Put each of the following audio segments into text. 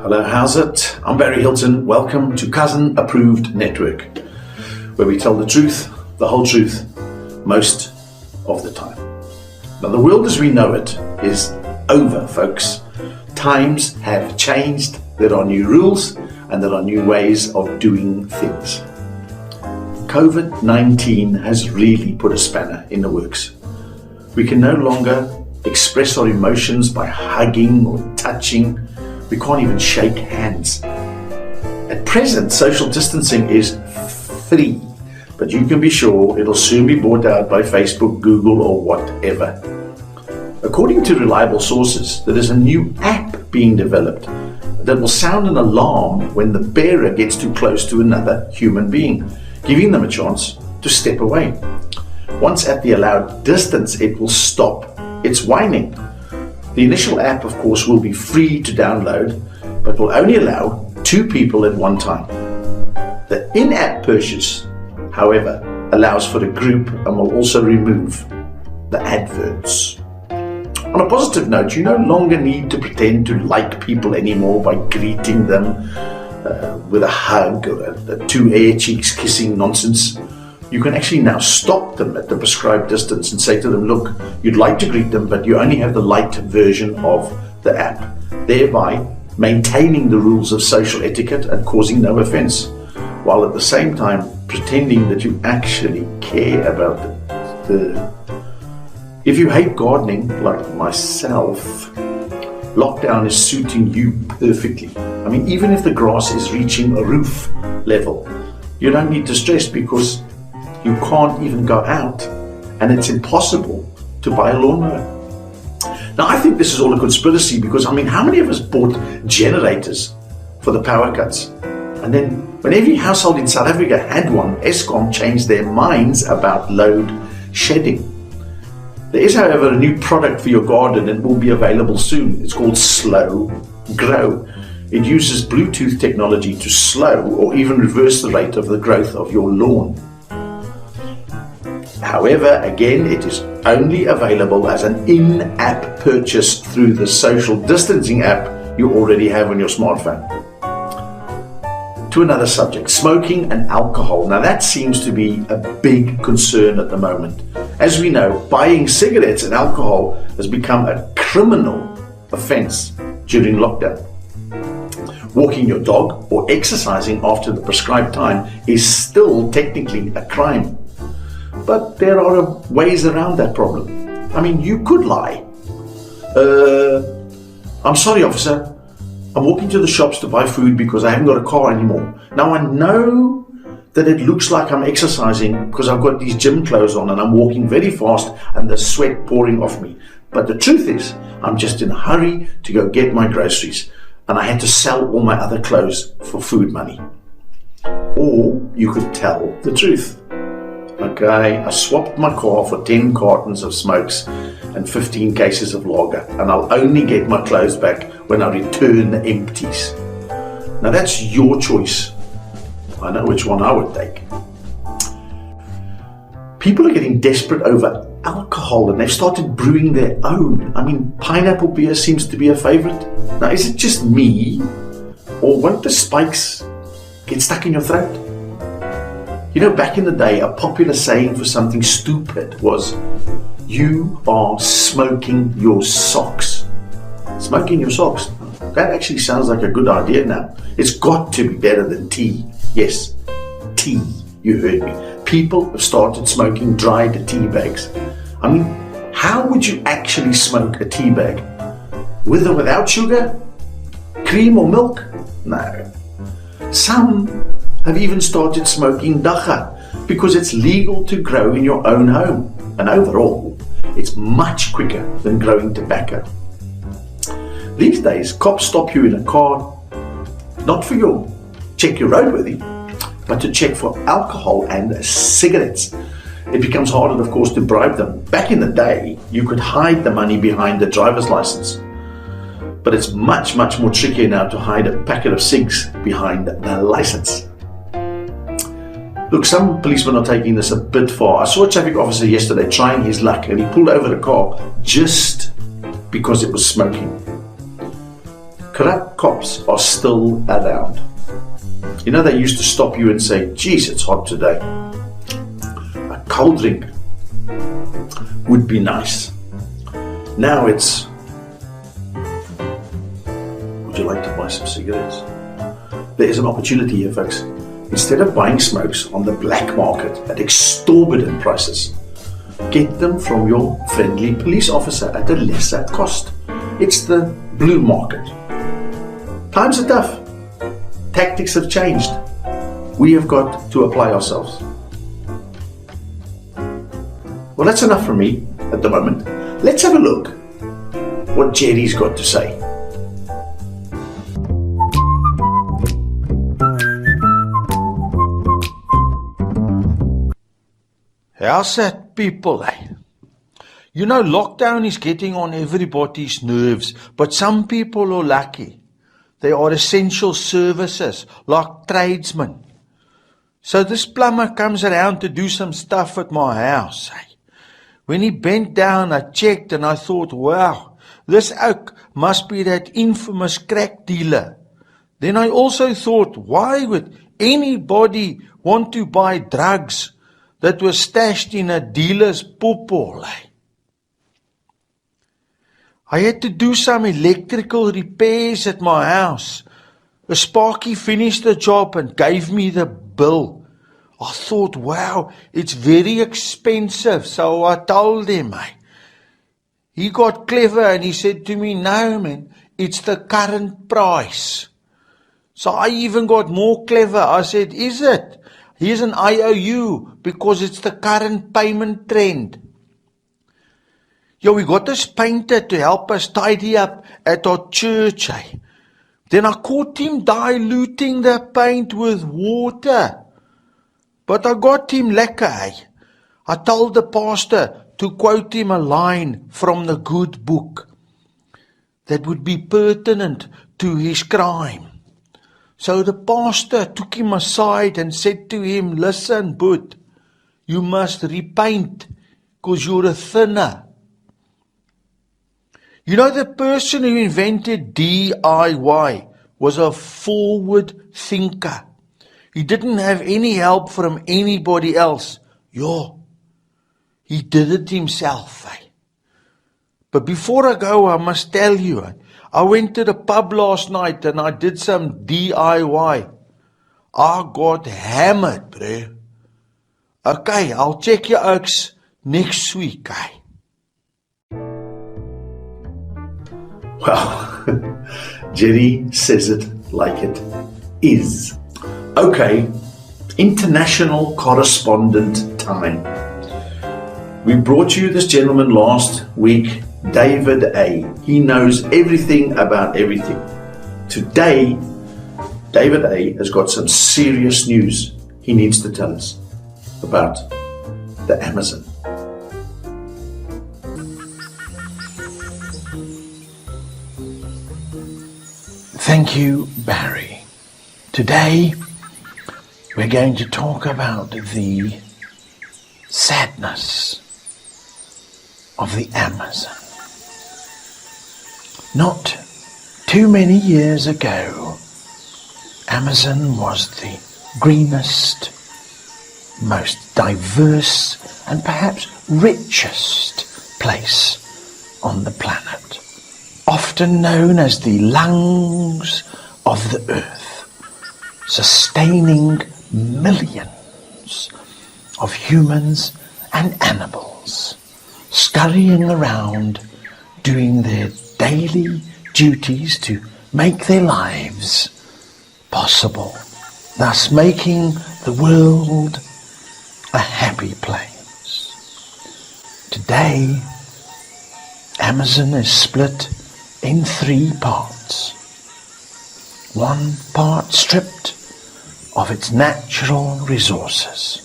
Hello, how's it? I'm Barry Hilton. Welcome to Cousin Approved Network, where we tell the truth, the whole truth, most of the time. Now, the world as we know it is over, folks. Times have changed. There are new rules and there are new ways of doing things. COVID-19 has really put a spanner in the works. We can no longer express our emotions by hugging or touching. We can't even shake hands. At present, social distancing is free, but you can be sure it'll soon be bought out by Facebook, Google, or whatever. According to reliable sources, there is a new app being developed that will sound an alarm when the bearer gets too close to another human being, giving them a chance to step away. Once at the allowed distance, it will stop its whining. The initial app, of course, will be free to download, but will only allow 2 people at one time. The in-app purchase, however, allows for a group and will also remove the adverts. On a positive note, you no longer need to pretend to like people anymore by greeting them with a hug or a 2 air cheeks kissing nonsense. You can actually now stop them at the prescribed distance and say to them, look, you'd like to greet them, but you only have the light version of the app, thereby maintaining the rules of social etiquette and causing no offense, while at the same time pretending that you actually care about the If you hate gardening, like myself, lockdown is suiting you perfectly. I mean, even if the grass is reaching a roof level, you don't need to stress because you can't even go out and it's impossible to buy a lawnmower. Now, I think this is all a conspiracy because, I mean, how many of us bought generators for the power cuts? And then when every household in South Africa had one, Eskom changed their minds about load shedding. There is, however, a new product for your garden and will be available soon. It's called Slow Grow. It uses Bluetooth technology to slow or even reverse the rate of the growth of your lawn. However, again, it is only available as an in-app purchase through the social distancing app you already have on your smartphone. To another subject, smoking and alcohol. Now that seems to be a big concern at the moment. As we know, buying cigarettes and alcohol has become a criminal offense during lockdown. Walking your dog or exercising after the prescribed time is still technically a crime. But there are ways around that problem. I mean, you could lie. I'm sorry, officer. I'm walking to the shops to buy food because I haven't got a car anymore. Now I know that it looks like I'm exercising because I've got these gym clothes on and I'm walking very fast and the sweat pouring off me. But the truth is, I'm just in a hurry to go get my groceries and I had to sell all my other clothes for food money. Or you could tell the truth. Okay, I swapped my car for 10 cartons of smokes and 15 cases of lager, and I'll only get my clothes back when I return the empties. Now that's your choice. I know which one I would take. People are getting desperate over alcohol and they've started brewing their own. I mean, pineapple beer seems to be a favorite. Now, is it just me, or won't the spikes get stuck in your throat? You know, back in the day, a popular saying for something stupid was, you are smoking your socks. Smoking your socks. That actually sounds like a good idea now. It's got to be better than tea. Yes, tea, you heard me. People have started smoking dried tea bags. I mean, how would you actually smoke a tea bag? With or without sugar? Cream or milk? No. Some have even started smoking dagga because it's legal to grow in your own home. And overall, it's much quicker than growing tobacco. These days, cops stop you in a car, not for your check your roadworthy, but to check for alcohol and cigarettes. It becomes harder, of course, to bribe them. Back in the day, you could hide the money behind the driver's license. But it's much, much more trickier now to hide a packet of cigs behind the license. Look, some policemen are taking this a bit far. I saw a traffic officer yesterday trying his luck and he pulled over the car just because it was smoking. Corrupt cops are still around. You know, they used to stop you and say, geez, it's hot today. A cold drink would be nice. Now it's, would you like to buy some cigarettes? There is an opportunity here, folks. Instead of buying smokes on the black market at exorbitant prices, get them from your friendly police officer at a lesser cost. It's the blue market. Times are tough. Tactics have changed. We have got to apply ourselves. Well, that's enough from me at the moment. Let's have a look what Jerry's got to say. How's that, people? You know, lockdown is getting on everybody's nerves, but some people are lucky. They are essential services, like tradesmen. So this plumber comes around to do some stuff at my house. When he bent down, I checked and I thought, wow, this oak must be that infamous crack dealer. Then I also thought, why would anybody want to buy drugs that were stashed in a dealer's poopole? I had to do some electrical repairs at my house. A sparky finished the job and gave me the bill. I thought, wow, it's very expensive. So I told him, he got clever and he said to me, no man, it's the current price. So I even got more clever. I said, is it? Here's an IOU because it's the current payment trend. We got this painter to help us tidy up at our church. Then I caught him diluting the paint with water. But I got him lekker. I told the pastor to quote him a line from the good book that would be pertinent to his crime. So the pastor took him aside and said to him, listen, bud, you must repaint because you're a thinner. You know, the person who invented DIY was a forward thinker. He didn't have any help from anybody else. He did it himself. But before I go, I must tell you, I went to the pub last night and I did some DIY. I got hammered, bro. Okay, I'll check your oaks next week. Well, Jerry says it like it is. Okay, international correspondent time. We brought you this gentleman last week, David A. He knows everything about everything. Today, David A. has got some serious news he needs to tell us about the Amazon. Thank you, Barry. Today, we're going to talk about the sadness of the Amazon. Not too many years ago, Amazon was the greenest, most diverse, and perhaps richest place on the planet. Often known as the lungs of the earth, sustaining millions of humans and animals, scurrying around, doing their daily duties to make their lives possible, thus making the world a happy place. Today, Amazon is split in 3 parts. One part stripped of its natural resources.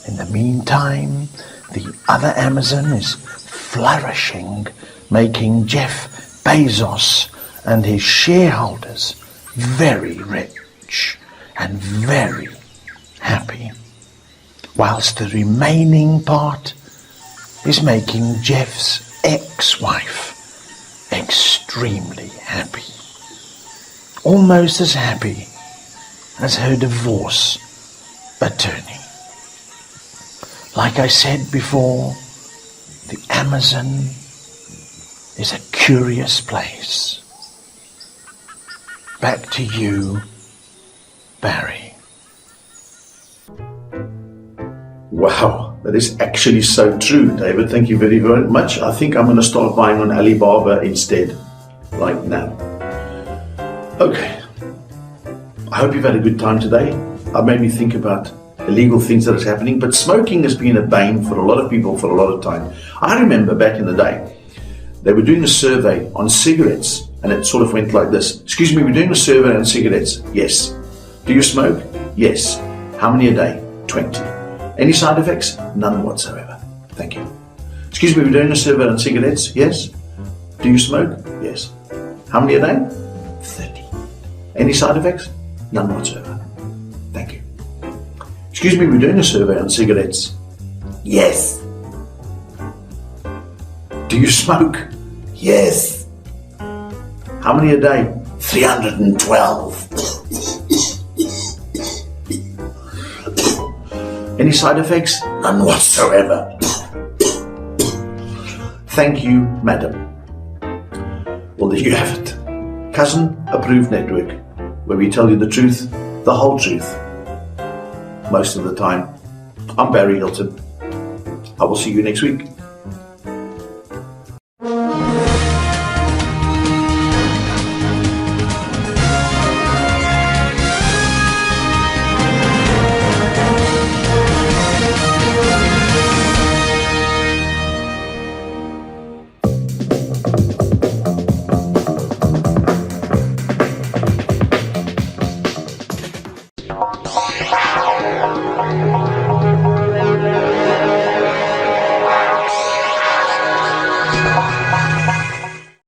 In the meantime, the other Amazon is flourishing, making Jeff Bezos and his shareholders very rich and very happy, whilst the remaining part is making Jeff's ex-wife extremely happy. almost as happy as her divorce attorney. Like I said before, the Amazon is a curious place. Back to you, Barry. Wow, that is actually so true, David. Thank you very, very much. I think I'm going to start buying on Alibaba instead, like now. Okay, I hope you've had a good time today. It made me think about illegal things that is happening, but smoking has been a bane for a lot of people for a lot of time. I remember back in the day, they were doing a survey on cigarettes, and it sort of went like this. Excuse me, we're doing a survey on cigarettes. Yes. Do you smoke? Yes. How many a day? 20. Any side effects? None whatsoever. Thank you. Excuse me, we're doing a survey on cigarettes. Yes. Do you smoke? Yes. How many a day? 30. Any side effects? None whatsoever. Thank you. Excuse me, we're doing a survey on cigarettes. Yes. Do you smoke? Yes. How many a day? 312. Any side effects? None whatsoever. Thank you, madam. Well, there you have it. Cousin Approved Network, where we tell you the truth, the whole truth, most of the time. I'm Barry Hilton. I will see you next week.